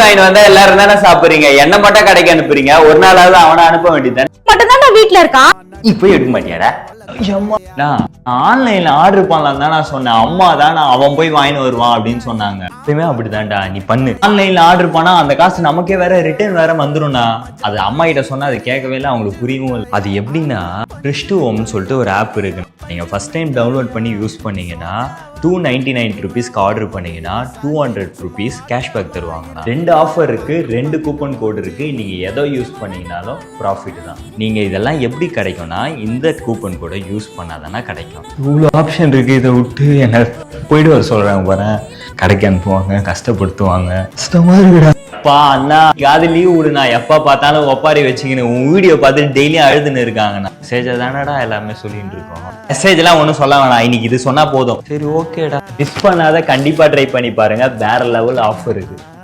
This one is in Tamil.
வாங்கிட்டு வந்தா எல்லாரும் தானே சாப்பிடுறீங்க, என்ன மட்டும் கடைக்கு அனுப்புறீங்க, ஒரு நாளாவது அவனை அனுப்ப வேண்டியது மட்டும் தான் வீட்டுல இருக்கான். நீ போய் எடுக்க மாட்டியாடா? ஆன்லைன்ல ஆர்டர் பண்ணலாம் தான் நான் சொன்னேன். அம்மா தான் அவன் போய் வாங்கிட்டு வருவான் அப்படின்னு சொன்னாங்க. எப்பயுமே அப்படிதான்டா, நீ பண்ணு. ஆன்லைன்ல ஆர்டர் பண்ணா அந்த காசு நமக்கே வேற ரிட்டர்ன் வேற வந்துரும்னா. அது அம்மா கிட்ட சொன்னா அது கேட்கவே இல்லை, அவங்களுக்கு புரியவும் இல்லை. அது எப்படின்னா Frish2Homeன்னு சொல்லிட்டு ஒரு ஆப் இருக்கு. நீங்க ஃபர்ஸ்ட் டைம் டவுன்லோட் பண்ணி யூஸ் பண்ணீங்கன்னா 299 rupees ஆர்டர் பண்ணீங்கன்னா 200 rupees கேஷ்பேக் தருவாங்க. 2 ஆஃபர் இருக்கு, 2 கூப்பன் கோட் இருக்கு. நீங்க எதோ யூஸ் பண்ணீங்கனாலும் ப்ராஃபிட் தான். நீங்க இதெல்லாம் எப்படி கிடைக்கும்னா இந்த கூப்பன் கோடை யூஸ் பண்ணாதானே கிடைக்கும். இவ்வளோ ஆப்ஷன் இருக்கு, இதை விட்டு என்ன போயிட்டு வர சொல்றாங்க பாரு. கடைக்கு அனுப்புவாங்க, கஷ்டப்படுத்துவாங்க, கஷ்டமா இருக்குடா. அப்பா அண்ணா அது லீவ் விடு, நான் எப்ப பார்த்தாலும் ஒப்பாரி வச்சுக்கின்னு உன் வீடியோ பார்த்துட்டு டெய்லியும் அழுதுன்னு இருக்காங்கண்ணா. மெசேஜ் தானடா எல்லாமே சொல்லிட்டு இருக்கோம். மெசேஜ் எல்லாம் ஒன்றும் சொல்ல வேணாம், இன்னைக்கு இது சொன்னா போதும். சரி ஓகேடா, மிஸ் பண்ணாத கண்டிப்பா ட்ரை பண்ணி பாருங்க, வேற லெவல் ஆஃபர் இருக்கு.